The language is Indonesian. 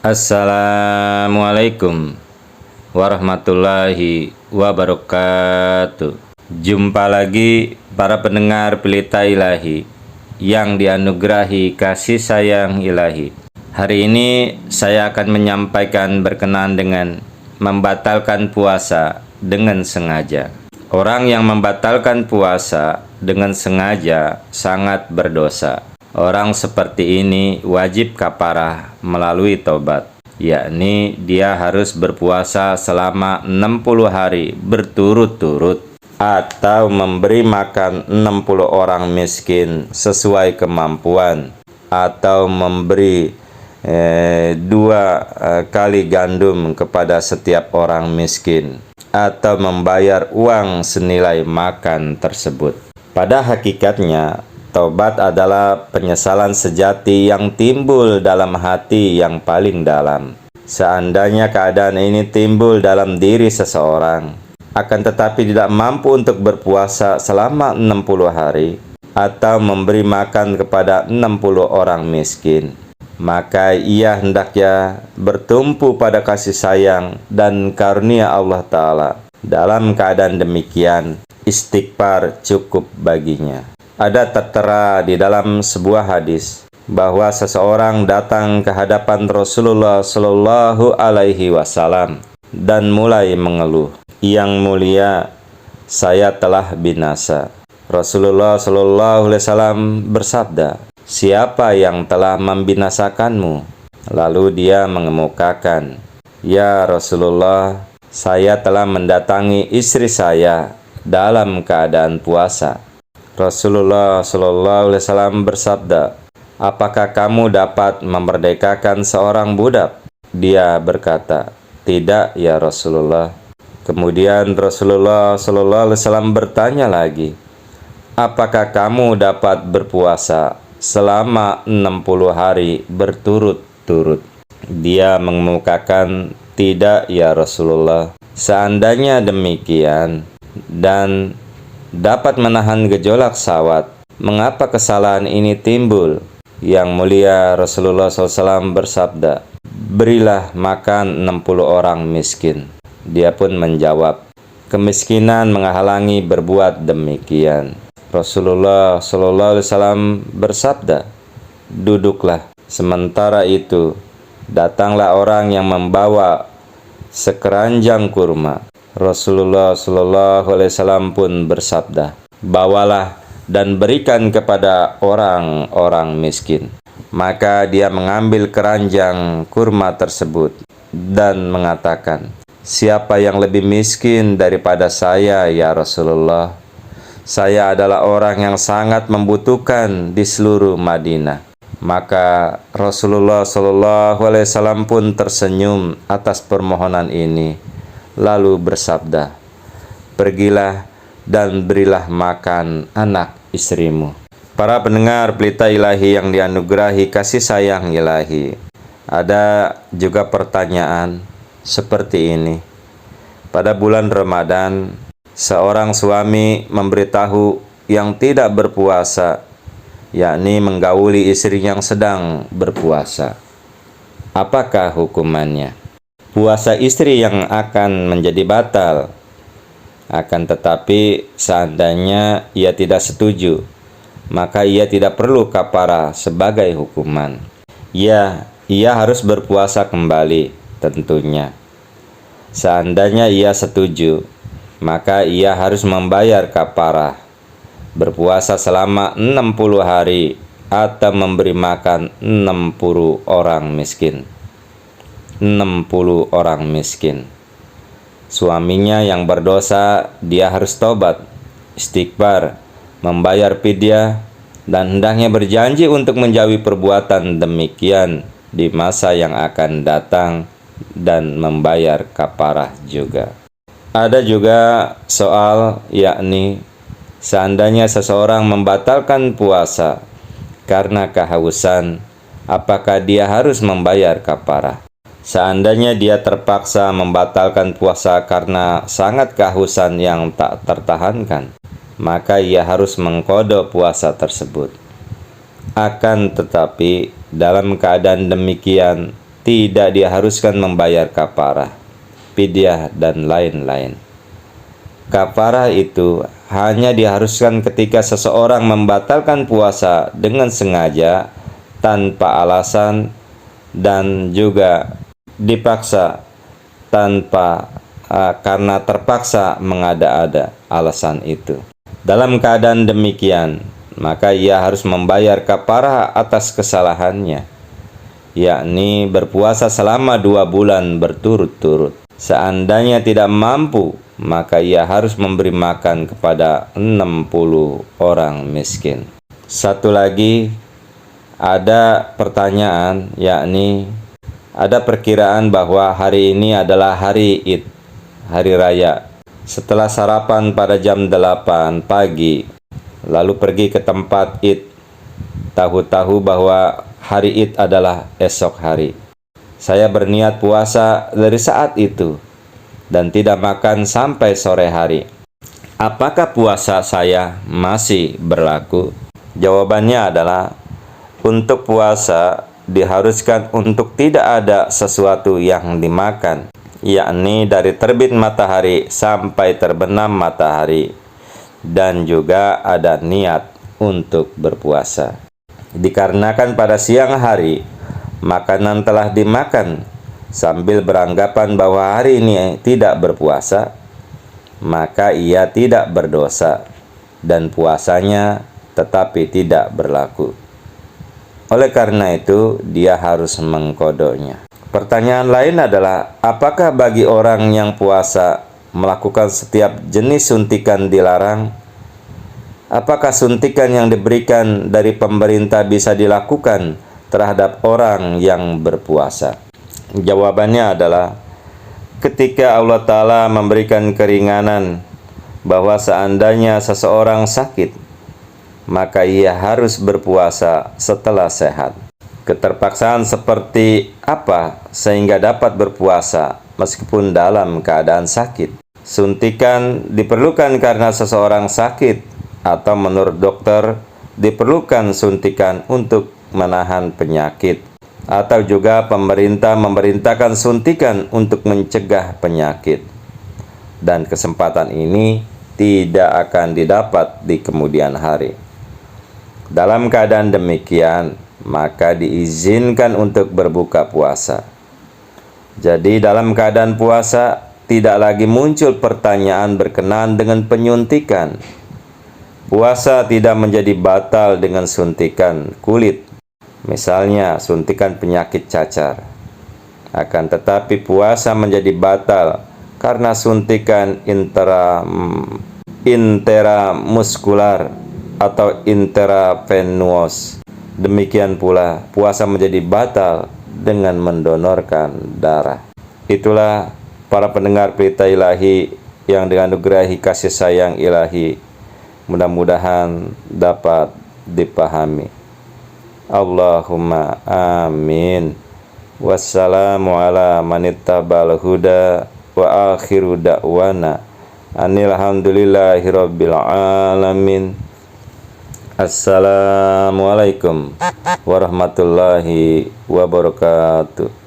Assalamualaikum warahmatullahi wabarakatuh. Jumpa lagi para pendengar Pelita Ilahi yang dianugerahi kasih sayang ilahi. Hari ini saya akan menyampaikan berkenaan dengan membatalkan puasa dengan sengaja. Orang yang membatalkan puasa dengan sengaja sangat berdosa. Orang seperti ini wajib kafarah melalui taubat, yakni dia harus berpuasa selama 60 hari berturut-turut atau memberi makan 60 orang miskin sesuai kemampuan, atau memberi 2 kali gandum kepada setiap orang miskin, atau membayar uang senilai makan tersebut. Pada hakikatnya, taubat adalah penyesalan sejati yang timbul dalam hati yang paling dalam. Seandainya keadaan ini timbul dalam diri seseorang, akan tetapi tidak mampu untuk berpuasa selama 60 hari atau memberi makan kepada 60 orang miskin, maka ia hendaknya bertumpu pada kasih sayang dan karunia Allah Ta'ala. Dalam keadaan demikian, istighfar cukup baginya. Ada tertera di dalam sebuah hadis bahwa seseorang datang ke hadapan Rasulullah Shallallahu Alaihi Wasallam dan mulai mengeluh, "Yang mulia, saya telah binasa." Rasulullah Shallallahu Alaihi Wasallam bersabda, "Siapa yang telah membinasakanmu?" Lalu dia mengemukakan, "Ya Rasulullah, saya telah mendatangi istri saya dalam keadaan puasa." Rasulullah Shallallahu Alaihi Wasallam bersabda, "Apakah kamu dapat memerdekakan seorang budak?" Dia berkata, "Tidak ya Rasulullah." Kemudian Rasulullah Shallallahu Alaihi Wasallam bertanya lagi, "Apakah kamu dapat berpuasa selama 60 hari berturut-turut?" Dia mengemukakan, "Tidak ya Rasulullah." Seandainya demikian dan dapat menahan gejolak syahwat, mengapa kesalahan ini timbul? Yang mulia Rasulullah SAW bersabda, "Berilah makan 60 orang miskin." Dia pun menjawab, "Kemiskinan menghalangi berbuat demikian." Rasulullah SAW bersabda, "Duduklah." Sementara itu, datanglah orang yang membawa sekeranjang kurma. Rasulullah SAW pun bersabda, "Bawalah dan berikan kepada orang-orang miskin." Maka dia mengambil keranjang kurma tersebut dan mengatakan, "Siapa yang lebih miskin daripada saya ya Rasulullah? Saya adalah orang yang sangat membutuhkan di seluruh Madinah." Maka Rasulullah SAW pun tersenyum atas permohonan ini, lalu bersabda, "Pergilah dan berilah makan anak istrimu." Para pendengar Pelita Ilahi yang dianugerahi kasih sayang ilahi, ada juga pertanyaan seperti ini. Pada bulan Ramadan, seorang suami memberitahu yang tidak berpuasa, yakni menggauli istri yang sedang berpuasa. Apakah hukumannya? Puasa istri yang akan menjadi batal. Akan tetapi seandainya ia tidak setuju, maka ia tidak perlu kafarah sebagai hukuman. Ia harus berpuasa kembali tentunya. Seandainya ia setuju, maka ia harus membayar kafarah, berpuasa selama 60 hari atau memberi makan 60 orang miskin. 60 orang miskin. Suaminya yang berdosa, dia harus tobat, istighfar, membayar fidyah, dan hendaknya berjanji untuk menjauhi perbuatan demikian di masa yang akan datang dan membayar kafarah juga. Ada juga soal, yakni seandainya seseorang membatalkan puasa karena kehausan, apakah dia harus membayar kafarah? Seandainya dia terpaksa membatalkan puasa karena sangat kehausan yang tak tertahankan, maka ia harus mengqadha puasa tersebut. Akan tetapi, dalam keadaan demikian, tidak diharuskan membayar kafarah, fidyah, dan lain-lain. Kafarah itu hanya diharuskan ketika seseorang membatalkan puasa dengan sengaja, tanpa alasan, dan juga dipaksa karena terpaksa mengada-ada alasan itu. Dalam keadaan demikian, maka ia harus membayar kafarah atas kesalahannya, yakni berpuasa selama 2 bulan berturut-turut. Seandainya tidak mampu, maka ia harus memberi makan kepada 60 orang miskin. Satu lagi, ada pertanyaan, yakni ada perkiraan bahwa hari ini adalah hari Id, hari raya. Setelah sarapan pada jam 8 pagi, lalu pergi ke tempat Id, tahu-tahu bahwa hari Id adalah esok hari. Saya berniat puasa dari saat itu dan tidak makan sampai sore hari. Apakah puasa saya masih berlaku? Jawabannya adalah, untuk puasa diharuskan untuk tidak ada sesuatu yang dimakan, yakni dari terbit matahari sampai terbenam matahari, dan juga ada niat untuk berpuasa. Dikarenakan pada siang hari makanan telah dimakan sambil beranggapan bahwa hari ini tidak berpuasa, maka ia tidak berdosa dan puasanya tetapi tidak berlaku. Oleh karena itu, dia harus mengqadhonya. Pertanyaan lain adalah, apakah bagi orang yang puasa melakukan setiap jenis suntikan dilarang? Apakah suntikan yang diberikan dari pemerintah bisa dilakukan terhadap orang yang berpuasa? Jawabannya adalah, ketika Allah Ta'ala memberikan keringanan bahwa seandainya seseorang sakit, maka ia harus berpuasa setelah sehat. Keterpaksaan seperti apa sehingga dapat berpuasa meskipun dalam keadaan sakit? Suntikan diperlukan karena seseorang sakit, atau menurut dokter diperlukan suntikan untuk menahan penyakit, atau juga pemerintah memerintahkan suntikan untuk mencegah penyakit. Dan kesempatan ini tidak akan didapat di kemudian hari. Dalam keadaan demikian, maka diizinkan untuk berbuka puasa. Jadi dalam keadaan puasa, tidak lagi muncul pertanyaan berkenaan dengan penyuntikan. Puasa tidak menjadi batal dengan suntikan kulit, misalnya suntikan penyakit cacar. Akan tetapi puasa menjadi batal karena suntikan intramuskular atau intravenous. Demikian pula puasa menjadi batal dengan mendonorkan darah. Itulah para pendengar Pelita Ilahi yang dianugerahi kasih sayang ilahi, mudah-mudahan dapat dipahami. Allahumma amin. Wassalamu ala manittabal huda wa akhiru da'wana anilhamdulillahi rabbil alamin. Assalamualaikum warahmatullahi wabarakatuh.